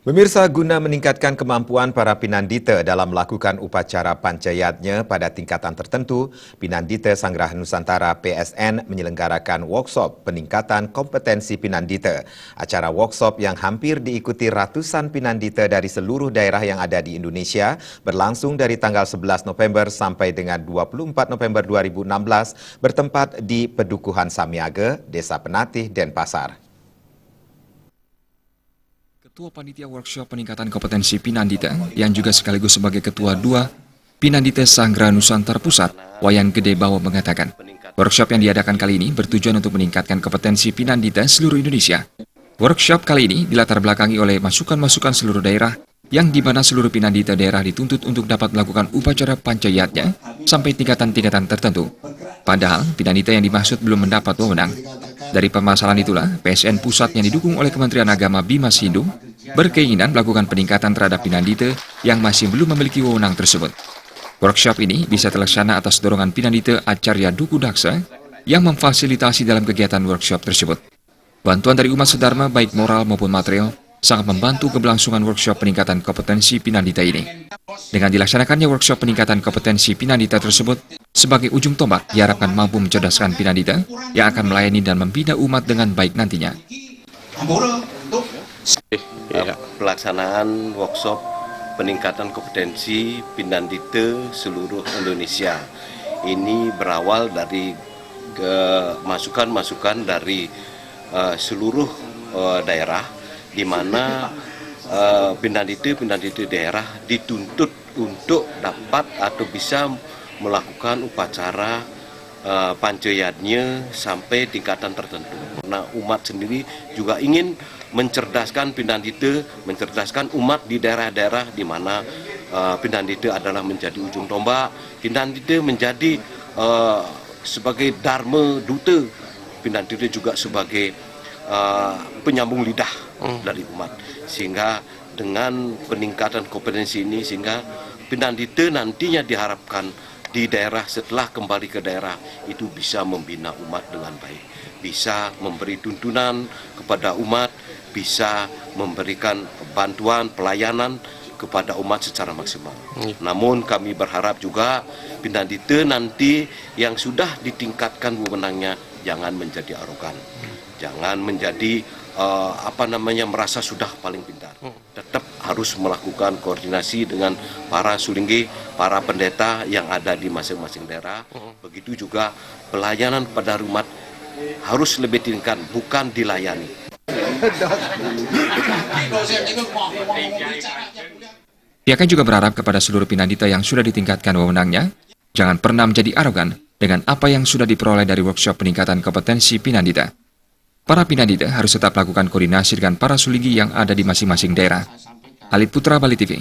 Pemirsa, guna meningkatkan kemampuan para Pinandita dalam melakukan upacara pancayatnya pada tingkatan tertentu, Pinandita Sanggraha Nusantara PSN menyelenggarakan workshop peningkatan kompetensi Pinandita. Acara workshop yang hampir diikuti ratusan Pinandita dari seluruh daerah yang ada di Indonesia berlangsung dari tanggal 11 November sampai dengan 24 November 2016 bertempat di Pedukuhan Samiaga, Desa Penatih, Denpasar. Ketua Panitia Workshop Peningkatan Kompetensi Pinandita, yang juga sekaligus sebagai Ketua 2 Pinandita Sanggraha Nusantara Pusat, Wayan Gede Bawo mengatakan, workshop yang diadakan kali ini bertujuan untuk meningkatkan kompetensi Pinandita seluruh Indonesia. Workshop kali ini dilatar belakangi oleh masukan-masukan seluruh daerah, yang di mana seluruh Pinandita daerah dituntut untuk dapat melakukan upacara pancayatnya sampai tingkatan-tingkatan tertentu. Padahal, Pinandita yang dimaksud belum mendapat wewenang. Dari permasalahan itulah, PSN Pusat yang didukung oleh Kementerian Agama Bimas Hindu berkeinginan melakukan peningkatan terhadap Pinandita yang masih belum memiliki wewenang tersebut. Workshop ini bisa terlaksana atas dorongan Pinandita Acarya Duku Daksa yang memfasilitasi dalam kegiatan workshop tersebut. Bantuan dari umat sedharma baik moral maupun material sangat membantu keberlangsungan workshop peningkatan kompetensi Pinandita ini. Dengan dilaksanakannya workshop peningkatan kompetensi Pinandita tersebut, sebagai ujung tombak diharapkan mampu mencerdaskan Pinandita yang akan melayani dan membina umat dengan baik nantinya. Pelaksanaan workshop peningkatan kompetensi Pinandita seluruh Indonesia ini berawal dari masukan-masukan dari seluruh daerah, di mana Pinandita daerah dituntut untuk dapat atau bisa melakukan upacara pancayatnya sampai tingkatan tertentu. Nah, umat sendiri juga ingin mencerdaskan Pinandita, mencerdaskan umat di daerah-daerah di mana Pinandita adalah menjadi ujung tombak, Pinandita menjadi sebagai Dharma Duta, Pinandita juga sebagai penyambung lidah dari umat. Sehingga dengan peningkatan kompetensi ini, sehingga Pinandita nantinya diharapkan di daerah setelah kembali ke daerah itu bisa membina umat dengan baik, bisa memberi tuntunan kepada umat, bisa memberikan bantuan pelayanan kepada umat secara maksimal. Namun kami berharap juga Pinandita nanti yang sudah ditingkatkan wewenangnya jangan menjadi arogan, jangan menjadi merasa sudah paling pintar. Tetap harus melakukan koordinasi dengan para sulinggi, para pendeta yang ada di masing-masing daerah. Begitu juga pelayanan pada umat harus lebih tingkat, bukan dilayani. Pihaknya juga berharap kepada seluruh Pinandita yang sudah ditingkatkan wewenangnya, jangan pernah menjadi arogan dengan apa yang sudah diperoleh dari workshop peningkatan kompetensi Pinandita. Para Pinandita harus tetap melakukan koordinasi dengan para sulinggi yang ada di masing-masing daerah. Alit Putra, Bali TV.